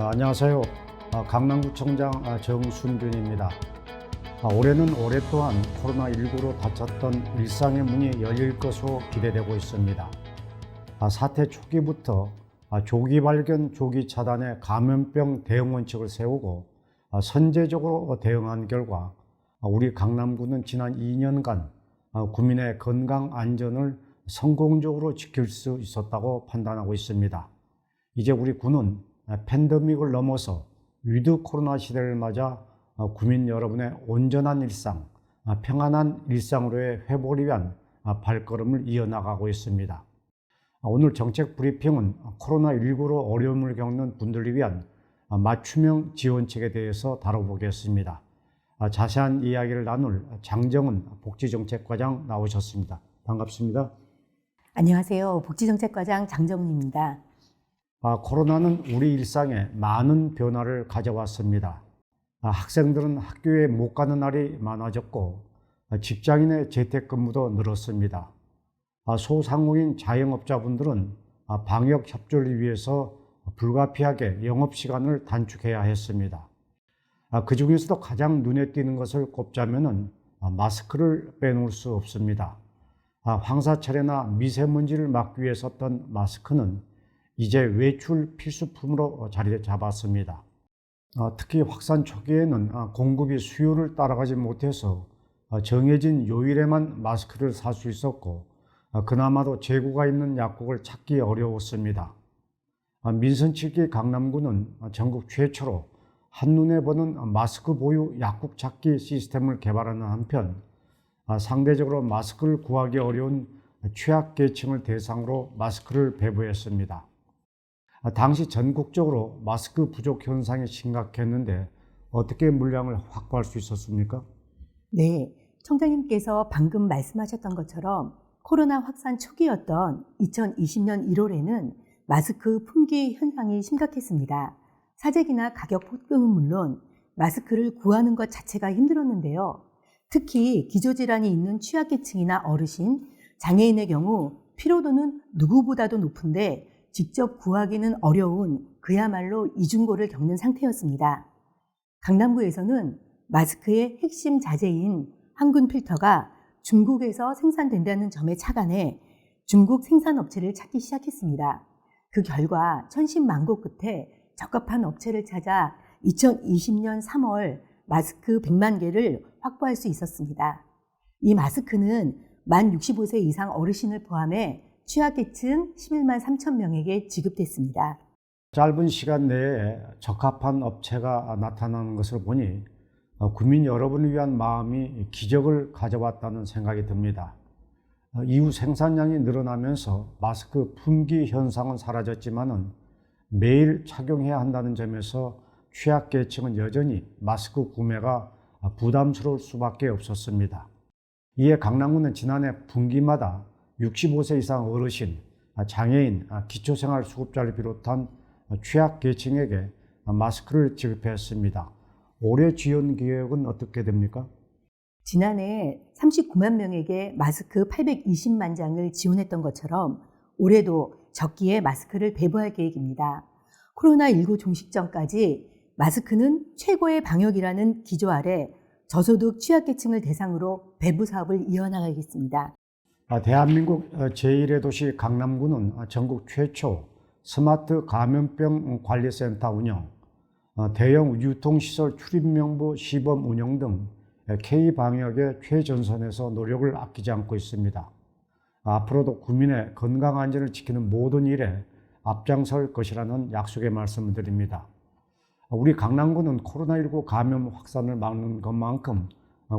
안녕하세요. 강남구청장 정순균입니다. 올해는 오랫동안 코로나19로 닫혔던 일상의 문이 열릴 것으로 기대되고 있습니다. 사태 초기부터 조기 발견, 조기 차단의 감염병 대응 원칙을 세우고 선제적으로 대응한 결과 우리 강남구는 지난 2년간 구민의 건강 안전을 성공적으로 지킬 수 있었다고 판단하고 있습니다. 이제 우리 구는 팬데믹을 넘어서 위드 코로나 시대를 맞아 구민 여러분의 온전한 일상, 평안한 일상으로의 회복을 위한 발걸음을 이어나가고 있습니다. 오늘 정책 브리핑은 코로나19로 어려움을 겪는 분들을 위한 맞춤형 지원책에 대해서 다뤄보겠습니다. 자세한 이야기를 나눌 장정은 복지정책과장 나오셨습니다. 반갑습니다. 안녕하세요. 복지정책과장 장정은입니다. 코로나는 우리 일상에 많은 변화를 가져왔습니다. 학생들은 학교에 못 가는 날이 많아졌고 직장인의 재택근무도 늘었습니다. 소상공인 자영업자분들은 방역 협조를 위해서 불가피하게 영업시간을 단축해야 했습니다. 그 중에서도 가장 눈에 띄는 것을 꼽자면 마스크를 빼놓을 수 없습니다. 황사철이나 미세먼지를 막기 위해 썼던 마스크는 이제 외출 필수품으로 자리 잡았습니다. 특히 확산 초기에는 공급이 수요를 따라가지 못해서 정해진 요일에만 마스크를 살 수 있었고 그나마도 재고가 있는 약국을 찾기 어려웠습니다. 민선치기 강남구는 전국 최초로 한눈에 보는 마스크 보유 약국 찾기 시스템을 개발하는 한편 상대적으로 마스크를 구하기 어려운 취약계층을 대상으로 마스크를 배부했습니다. 당시 전국적으로 마스크 부족 현상이 심각했는데 어떻게 물량을 확보할 수 있었습니까? 네, 청장님께서 방금 말씀하셨던 것처럼 코로나 확산 초기였던 2020년 1월에는 마스크 품귀 현상이 심각했습니다. 사재기나 가격 폭등은 물론 마스크를 구하는 것 자체가 힘들었는데요. 특히 기저질환이 있는 취약계층이나 어르신, 장애인의 경우 피로도는 누구보다도 높은데 직접 구하기는 어려운 그야말로 이중고를 겪는 상태였습니다. 강남구에서는 마스크의 핵심 자재인 항균 필터가 중국에서 생산된다는 점에 착안해 중국 생산업체를 찾기 시작했습니다. 그 결과 천신만고 끝에 적합한 업체를 찾아 2020년 3월 마스크 100만 개를 확보할 수 있었습니다. 이 마스크는 만 65세 이상 어르신을 포함해 취약계층 11만 3천 명에게 지급됐습니다. 짧은 시간 내에 적합한 업체가 나타나는 것을 보니 구민 여러분을 위한 마음이 기적을 가져왔다는 생각이 듭니다. 이후 생산량이 늘어나면서 마스크 품귀 현상은 사라졌지만은 매일 착용해야 한다는 점에서 취약계층은 여전히 마스크 구매가 부담스러울 수밖에 없었습니다. 이에 강남구는 지난해 분기마다 65세 이상 어르신, 장애인, 기초생활수급자를 비롯한 취약계층에게 마스크를 지급했습니다. 올해 지원 계획은 어떻게 됩니까? 지난해 39만 명에게 마스크 820만 장을 지원했던 것처럼 올해도 적기에 마스크를 배부할 계획입니다. 코로나19 종식 전까지 마스크는 최고의 방역이라는 기조 아래 저소득 취약계층을 대상으로 배부 사업을 이어나가겠습니다. 대한민국 제1의 도시 강남구는 전국 최초 스마트 감염병 관리센터 운영, 대형 유통시설 출입명부 시범 운영 등 K방역의 최전선에서 노력을 아끼지 않고 있습니다. 앞으로도 구민의 건강 안전을 지키는 모든 일에 앞장설 것이라는 약속의 말씀을 드립니다. 우리 강남구는 코로나19 감염 확산을 막는 것만큼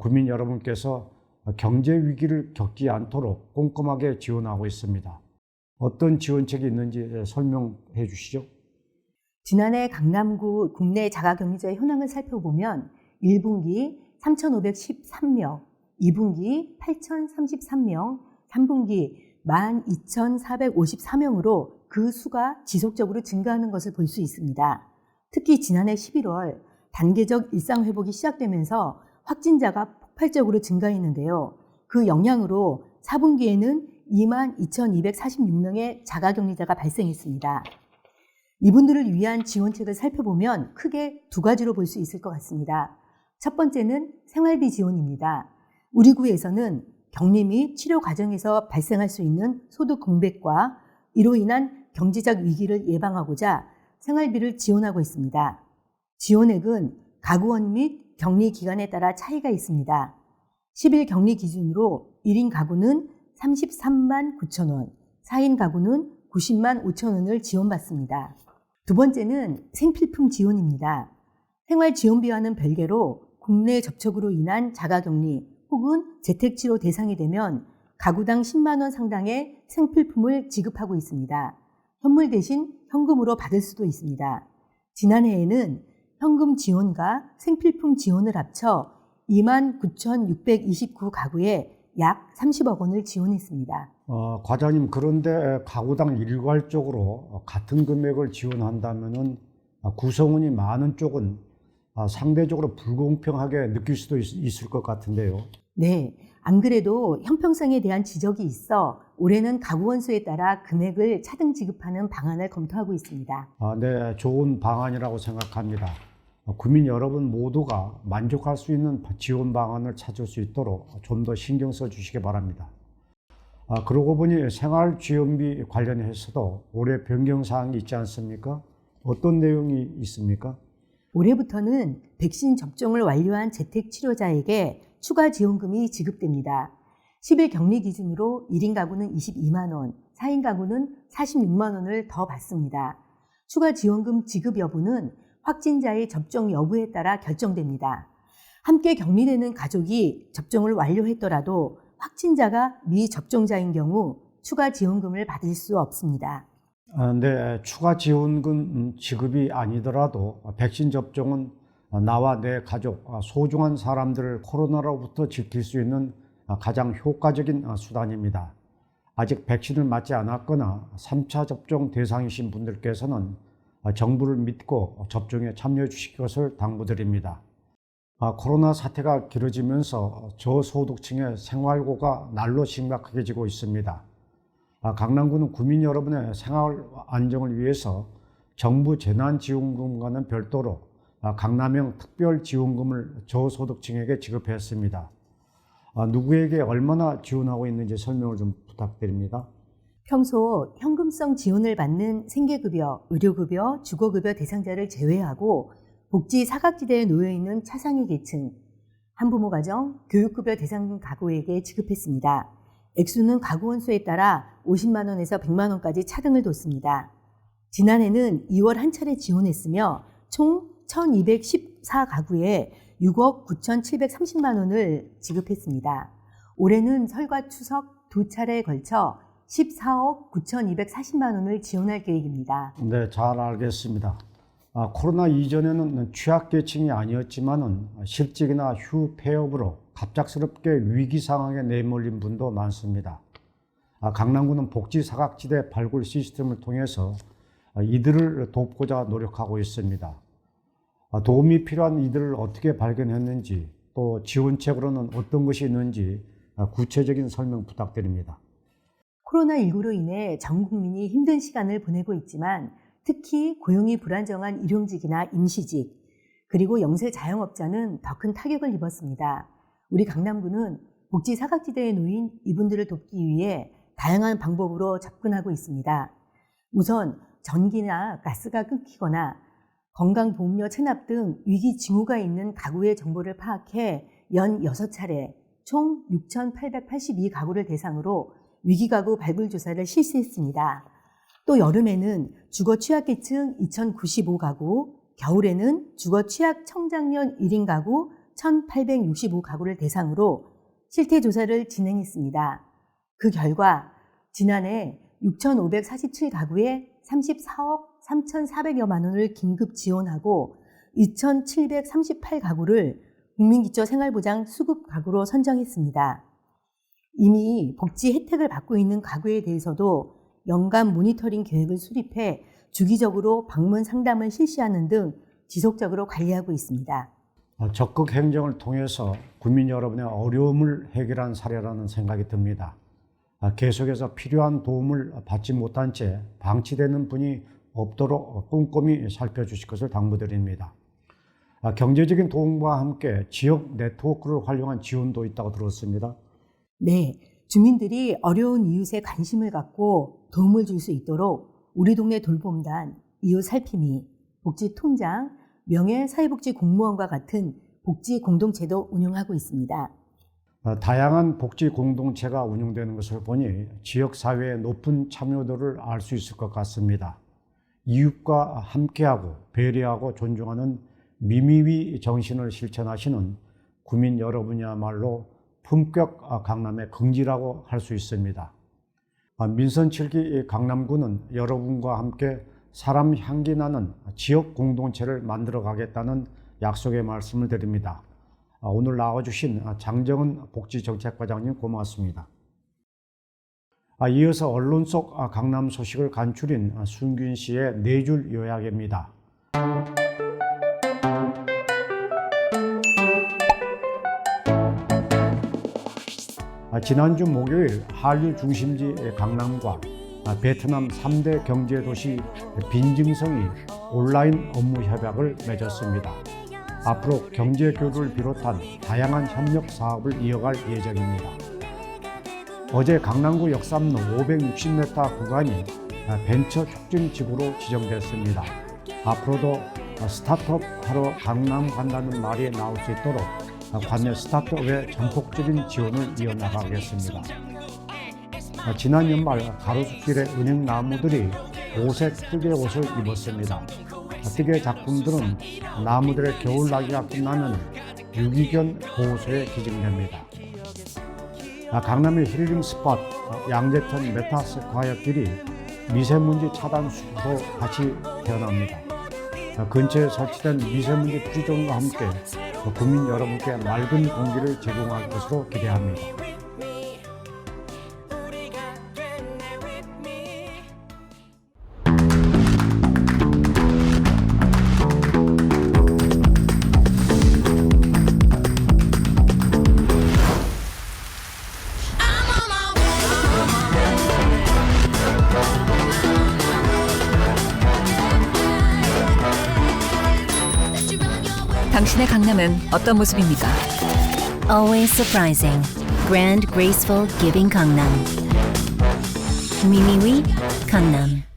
구민 여러분께서 경제 위기를 겪지 않도록 꼼꼼하게 지원하고 있습니다. 어떤 지원책이 있는지 설명해 주시죠. 지난해 강남구 국내 자가격리자 현황을 살펴보면 1분기 3,513명, 2분기 8,033명, 3분기 12,454명으로 그 수가 지속적으로 증가하는 것을 볼 수 있습니다. 특히 지난해 11월 단계적 일상회복이 시작되면서 확진자가 폭발적으로 증가했는데요. 그 영향으로 4분기에는 22,246명의 자가격리자가 발생했습니다. 이분들을 위한 지원책을 살펴보면 크게 두 가지로 볼 수 있을 것 같습니다. 첫 번째는 생활비 지원입니다. 우리 구에서는 격리 및 치료 과정에서 발생할 수 있는 소득 공백과 이로 인한 경제적 위기를 예방하고자 생활비를 지원하고 있습니다. 지원액은 가구원 및 격리 기간에 따라 차이가 있습니다. 10일 격리 기준으로 1인 가구는 33만 9천 원, 4인 가구는 90만 5천 원을 지원받습니다. 두 번째는 생필품 지원입니다. 생활지원비와는 별개로 국내 접촉으로 인한 자가격리 혹은 재택치료 대상이 되면 가구당 10만 원 상당의 생필품을 지급하고 있습니다. 현물 대신 현금으로 받을 수도 있습니다. 지난해에는 현금 지원과 생필품 지원을 합쳐 29,629 가구에 약 30억 원을 지원했습니다. 과장님, 그런데 가구당 일괄적으로 같은 금액을 지원한다면은 구성원이 많은 쪽은 상대적으로 불공평하게 느낄 수도 있을 것 같은데요. 네, 안 그래도 형평성에 대한 지적이 있어 올해는 가구원 수에 따라 금액을 차등 지급하는 방안을 검토하고 있습니다. 네, 좋은 방안이라고 생각합니다. 국민 여러분 모두가 만족할 수 있는 지원 방안을 찾을 수 있도록 좀 더 신경 써 주시기 바랍니다. 그러고 보니 생활지원비 관련해서도 올해 변경사항이 있지 않습니까? 어떤 내용이 있습니까? 올해부터는 백신 접종을 완료한 재택치료자에게 추가 지원금이 지급됩니다. 10일 격리 기준으로 1인 가구는 22만 원, 4인 가구는 46만 원을 더 받습니다. 추가 지원금 지급 여부는 확진자의 접종 여부에 따라 결정됩니다. 함께 격리되는 가족이 접종을 완료했더라도 확진자가 미접종자인 경우 추가 지원금을 받을 수 없습니다. 네, 추가 지원금 지급이 아니더라도 백신 접종은 나와 내 가족, 소중한 사람들을 코로나로부터 지킬 수 있는 가장 효과적인 수단입니다. 아직 백신을 맞지 않았거나 3차 접종 대상이신 분들께서는 정부를 믿고 접종에 참여해 주실 것을 당부드립니다. 코로나 사태가 길어지면서 저소득층의 생활고가 날로 심각해지고 있습니다. 강남구는 국민 여러분의 생활 안정을 위해서 정부 재난지원금과는 별도로 강남형 특별지원금을 저소득층에게 지급했습니다. 누구에게 얼마나 지원하고 있는지 설명을 좀 부탁드립니다. 평소 현금성 지원을 받는 생계급여, 의료급여, 주거급여 대상자를 제외하고 복지 사각지대에 놓여있는 차상위 계층, 한부모 가정, 교육급여 대상 가구에게 지급했습니다. 액수는 가구원 수에 따라 50만 원에서 100만 원까지 차등을 뒀습니다. 지난해는 2월 한 차례 지원했으며 총 1,214가구에 6억 9,730만 원을 지급했습니다. 올해는 설과 추석 두 차례에 걸쳐 14억 9,240만 원을 지원할 계획입니다. 네, 잘 알겠습니다. 코로나 이전에는 취약계층이 아니었지만은 실직이나 휴 폐업으로 갑작스럽게 위기 상황에 내몰린 분도 많습니다. 강남구는 복지 사각지대 발굴 시스템을 통해서 이들을 돕고자 노력하고 있습니다. 도움이 필요한 이들을 어떻게 발견했는지, 또 지원책으로는 어떤 것이 있는지 구체적인 설명 부탁드립니다. 코로나19로 인해 전 국민이 힘든 시간을 보내고 있지만 특히 고용이 불안정한 일용직이나 임시직, 그리고 영세 자영업자는 더 큰 타격을 입었습니다. 우리 강남구는 복지 사각지대에 놓인 이분들을 돕기 위해 다양한 방법으로 접근하고 있습니다. 우선 전기나 가스가 끊기거나 건강보험료 체납 등 위기 징후가 있는 가구의 정보를 파악해 연 6차례 총 6,882가구를 대상으로 위기가구 발굴 조사를 실시했습니다. 또 여름에는 주거 취약계층 2,095가구, 겨울에는 주거 취약 청장년 1인 가구 1,865가구를 대상으로 실태 조사를 진행했습니다. 그 결과 지난해 6,547가구에 34억 3,400여만 원을 긴급 지원하고 2,738가구를 국민기초생활보장 수급 가구로 선정했습니다. 이미 복지 혜택을 받고 있는 가구에 대해서도 연간 모니터링 계획을 수립해 주기적으로 방문 상담을 실시하는 등 지속적으로 관리하고 있습니다. 적극 행정을 통해서 국민 여러분의 어려움을 해결한 사례라는 생각이 듭니다. 계속해서 필요한 도움을 받지 못한 채 방치되는 분이 없도록 꼼꼼히 살펴주실 것을 당부드립니다. 경제적인 도움과 함께 지역 네트워크를 활용한 지원도 있다고 들었습니다. 네, 주민들이 어려운 이웃에 관심을 갖고 도움을 줄 수 있도록 우리 동네 돌봄단, 이웃 살피미, 복지통장, 명예사회복지공무원과 같은 복지 공동체도 운영하고 있습니다. 다양한 복지 공동체가 운영되는 것을 보니 지역사회의 높은 참여도를 알 수 있을 것 같습니다. 이웃과 함께하고 배려하고 존중하는 미미위 정신을 실천하시는 구민 여러분이야말로 품격 강남의 긍지라고 할 수 있습니다. 민선 7기 강남구는 여러분과 함께 사람 향기 나는 지역 공동체를 만들어 가겠다는 약속의 말씀을 드립니다. 오늘 나와주신 장정은 복지정책과장님 고맙습니다. 이어서 언론 속 강남 소식을 간추린 순균 씨의 4줄 요약입니다. 지난주 목요일 한류 중심지 강남과 베트남 3대 경제도시 빈증성이 온라인 업무 협약을 맺었습니다. 앞으로 경제 교류를 비롯한 다양한 협력 사업을 이어갈 예정입니다. 어제 강남구 역삼로 560m 구간이 벤처 촉진 지구로 지정됐습니다. 앞으로도 스타트업 하러 강남 간다는 말이 나올 수 있도록 관내 스타트업의 전폭적인 지원을 이어나가겠습니다. 지난 연말 가로수길의 은행 나무들이 오색 뜨개 옷을 입었습니다. 뜨개 작품들은 나무들의 겨울나기가 끝나면 유기견 보호소에 기증됩니다. 강남의 힐링 스팟 양재천 메타스콰이어 길이 미세먼지 차단 숲으로 다시 태어납니다. 근처에 설치된 미세먼지 프리존과 함께 국민 여러분께 맑은 공기를 제공할 것으로 기대합니다. 당신의 강남은 어떤 모습입니까? Always surprising. Grand, graceful, giving Gangnam. Mimiwi, Gangnam.